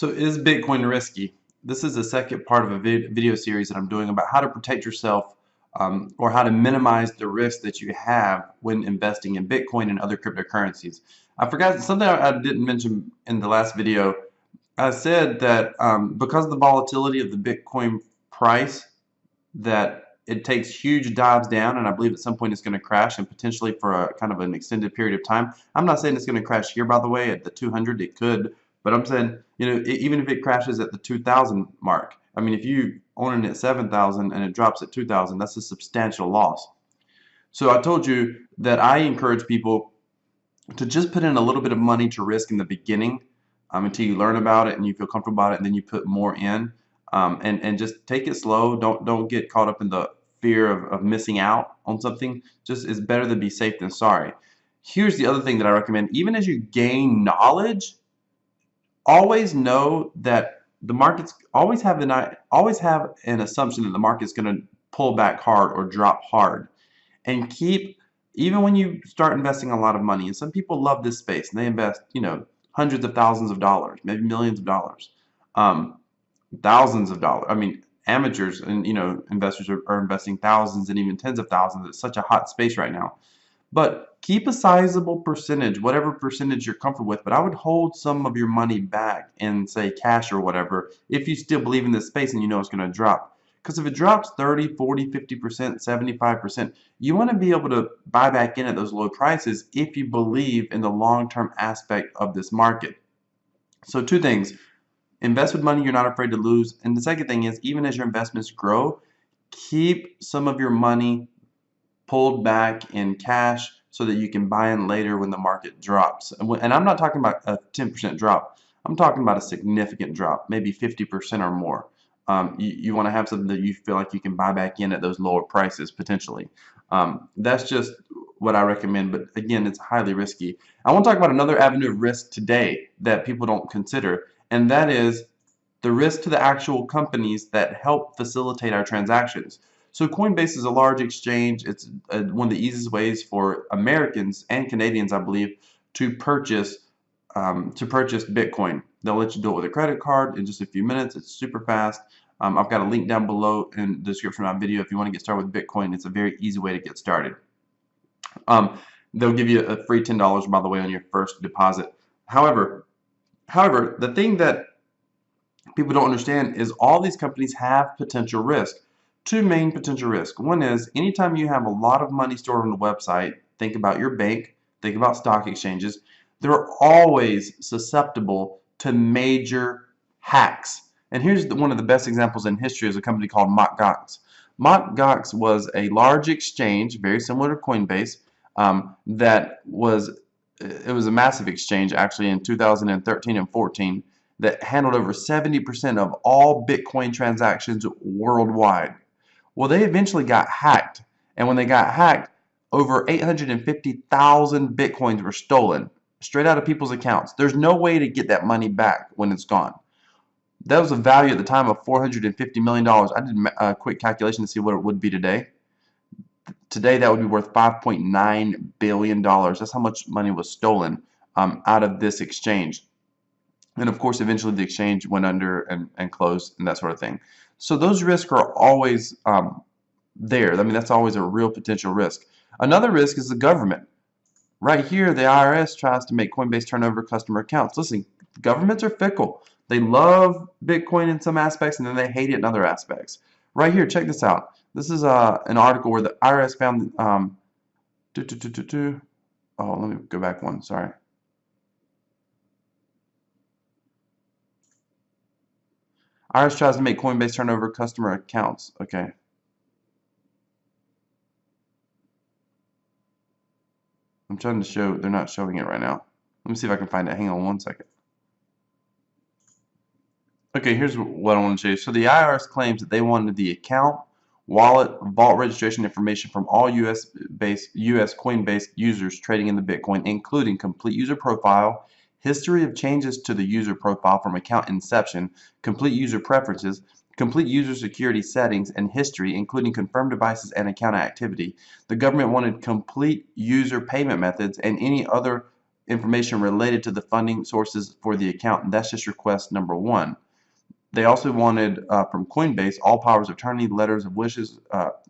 So is Bitcoin risky? This is the second part of a video series that I'm doing about how to protect yourself or how to minimize the risk that you have when investing in Bitcoin and other cryptocurrencies. I forgot something I didn't mention in the last video. I said that because of the volatility of the Bitcoin price, that it takes huge dives down, and I believe at some point it's going to crash, and potentially for a kind of an extended period of time. I'm not saying it's going to crash here, by the way, at the 200. It could, but I'm saying, even if it crashes at the 2,000 mark, I mean, if you own it at 7,000 and it drops at 2,000, that's a substantial loss. So I told you that I encourage people to just put in a little bit of money to risk in the beginning, until you learn about it and you feel comfortable about it, and then you put more in, and just take it slow. Don't get caught up in the fear of missing out on something. Just it's better to be safe than sorry. Here's the other thing that I recommend: even as you gain knowledge, always know that the markets always have an assumption that the market's going to pull back hard or drop hard, and keep, even when you start investing a lot of money, and some people love this space and they invest, hundreds of thousands of dollars, maybe millions of dollars, thousands of dollars. I mean, amateurs and investors are investing thousands and even tens of thousands. It's such a hot space right now. But keep a sizable percentage, whatever percentage you're comfortable with, but I would hold some of your money back in, say, cash or whatever, if you still believe in this space and you know it's going to drop. Because if it drops 30, 40, 50%, 75%, you want to be able to buy back in at those low prices if you believe in the long-term aspect of this market. So two things: invest with money you're not afraid to lose, and the second thing is, even as your investments grow, keep some of your money pulled back in cash so that you can buy in later when the market drops. And I'm not talking about a 10% drop. I'm talking about a significant drop, maybe 50% or more. You want to have something that you feel like you can buy back in at those lower prices potentially. That's just what I recommend, but again, it's highly risky. I want to talk about another avenue of risk today that people don't consider, and that is the risk to the actual companies that help facilitate our transactions. So Coinbase is a large exchange. It's one of the easiest ways for Americans and Canadians, I believe, to purchase Bitcoin. They'll let you do it with a credit card in just a few minutes. It's super fast. I've got a link down below in the description of my video if you want to get started with Bitcoin. It's a very easy way to get started. They'll give you a free $10, by the way, on your first deposit. However, the thing that people don't understand is all these companies have potential risk. Two main potential risks. One is anytime you have a lot of money stored on the website, think about your bank, think about stock exchanges, they're always susceptible to major hacks. And here's one of the best examples in history is a company called Mt. Gox. Mt. Gox was a large exchange, very similar to Coinbase, it was a massive exchange actually in 2013 and 14 that handled over 70% of all Bitcoin transactions worldwide. Well, they eventually got hacked, and when they got hacked, over 850,000 Bitcoins were stolen straight out of people's accounts. There's no way to get that money back when it's gone. That was a value at the time of $450 million. I did a quick calculation to see what it would be today. Today, that would be worth $5.9 billion. That's how much money was stolen out of this exchange. And of course, eventually the exchange went under and closed and that sort of thing. So those risks are always there. I mean, that's always a real potential risk. Another risk is the government. Right here, the IRS tries to make Coinbase turn over customer accounts. Listen, governments are fickle. They love Bitcoin in some aspects and then they hate it in other aspects. Right here, check this out. This is an article where the IRS found oh, let me go back one, sorry. IRS tries to make Coinbase turn over customer accounts. Okay. I'm trying to show, they're not showing it right now. Let me see if I can find it. Hang on one second. Okay, here's what I want to show you. So the IRS claims that they wanted the account, wallet, vault registration information from all US Coinbase users trading in the Bitcoin, including complete user profile, history of changes to the user profile from account inception, complete user preferences, complete user security settings, and history, including confirmed devices and account activity. The government wanted complete user payment methods and any other information related to the funding sources for the account, and that's just request number one. They also wanted from Coinbase all powers of attorney, letters of wishes,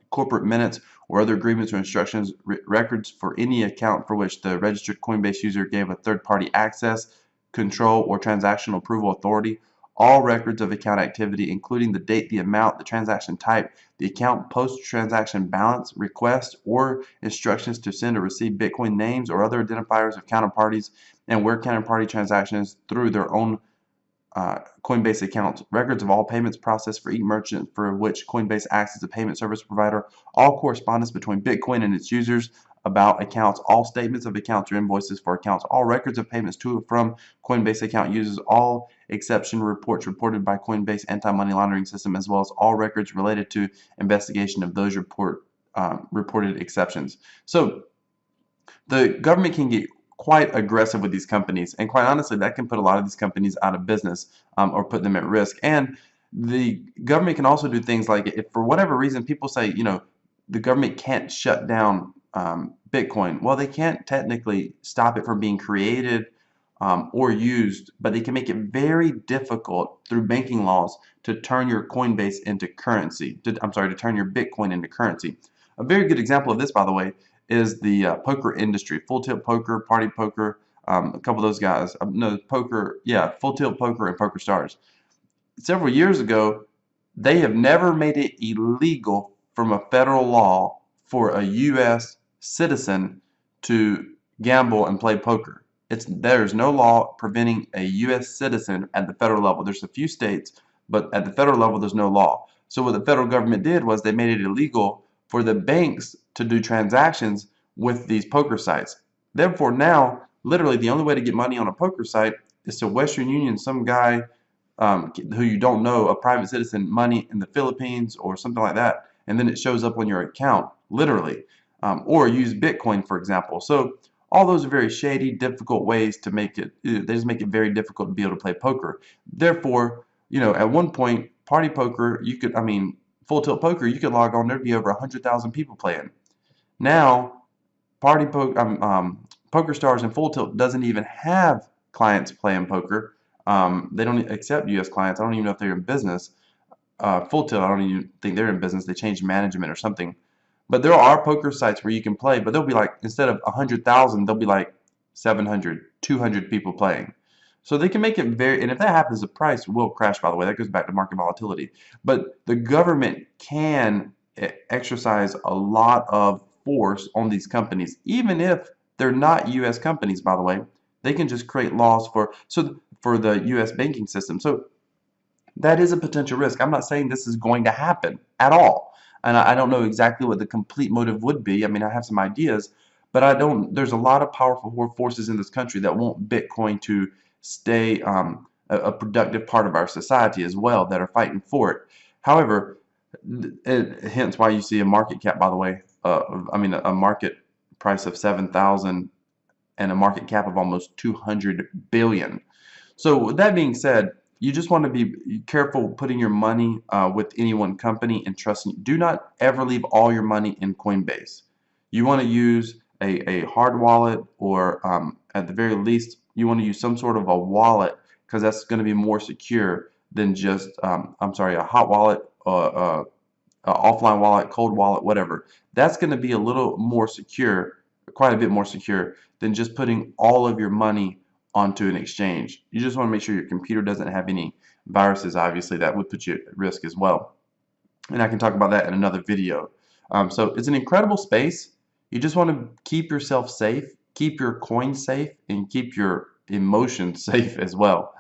corporate minutes, or other agreements or instructions, records for any account for which the registered Coinbase user gave a third-party access, control, or transactional approval authority. All records of account activity, including the date, the amount, the transaction type, the account post-transaction balance, request, or instructions to send or receive Bitcoin names or other identifiers of counterparties, and where counterparty transactions through their own Coinbase accounts, records of all payments processed for each merchant for which Coinbase acts as a payment service provider, all correspondence between Bitcoin and its users about accounts, all statements of accounts or invoices for accounts, all records of payments to or from Coinbase account users, all exception reports reported by Coinbase anti-money laundering system, as well as all records related to investigation of those reported exceptions. So the government can get quite aggressive with these companies, and quite honestly that can put a lot of these companies out of business or put them at risk. And the government can also do things like, if for whatever reason people say, the government can't shut down Bitcoin, well, they can't technically stop it from being created or used, but they can make it very difficult through banking laws to turn your Coinbase into currency, to turn your Bitcoin into currency. A very good example of this, by the way, is the poker industry. Full Tilt Poker, Party Poker, a couple of those guys. No, poker, yeah, Full Tilt Poker and Poker Stars. Several years ago, they have never made it illegal from a federal law for a U.S. citizen to gamble and play poker. There's no law preventing a U.S. citizen at the federal level. There's a few states, but at the federal level, there's no law. So what the federal government did was they made it illegal for the banks to do transactions with these poker sites. Therefore, now, literally, the only way to get money on a poker site is to Western Union some guy who you don't know, a private citizen, money in the Philippines or something like that, and then it shows up on your account, literally. Or use Bitcoin, for example. So all those are very shady, difficult ways to make it. They just make it very difficult to be able to play poker. Therefore, at one point, Party Poker, Full Tilt Poker, you could log on, there'd be over 100,000 people playing. Now, Poker Stars and Full Tilt doesn't even have clients playing poker. They don't accept U.S. clients. I don't even know if they're in business. Full Tilt, I don't even think they're in business. They changed management or something. But there are poker sites where you can play, but they'll be like, instead of 100,000, they'll be like 700, 200 people playing. So they can make it and if that happens, the price will crash, by the way. That goes back to market volatility. But the government can exercise a lot of force on these companies, even if they're not U.S. companies, by the way. They can just create laws for the U.S. banking system. So that is a potential risk. I'm not saying this is going to happen at all. And I don't know exactly what the complete motive would be. I mean, I have some ideas, but there's a lot of powerful forces in this country that want Bitcoin to stay a productive part of our society as well, that are fighting for it. However, hence why you see a market cap, by the way, a market price of 7,000 and a market cap of almost 200 billion. So with that being said, you just want to be careful putting your money with any one company and trusting. Do not ever leave all your money in Coinbase. You want to use a hard wallet, or at the very least, you want to use some sort of a wallet, because that's going to be more secure than just, a hot wallet, a offline wallet, cold wallet, whatever. That's going to be a little more secure, quite a bit more secure than just putting all of your money onto an exchange. You just want to make sure your computer doesn't have any viruses. Obviously, that would put you at risk as well. And I can talk about that in another video. So it's an incredible space. You just want to keep yourself safe, keep your coin safe, and keep your emotions safe as well.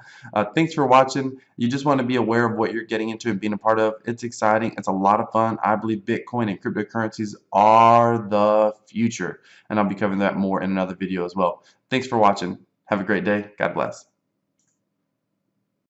Thanks for watching. You just want to be aware of what you're getting into and being a part of. It's exciting. It's a lot of fun. I believe Bitcoin and cryptocurrencies are the future, and I'll be covering that more in another video as well. Thanks for watching. Have a great day. God bless.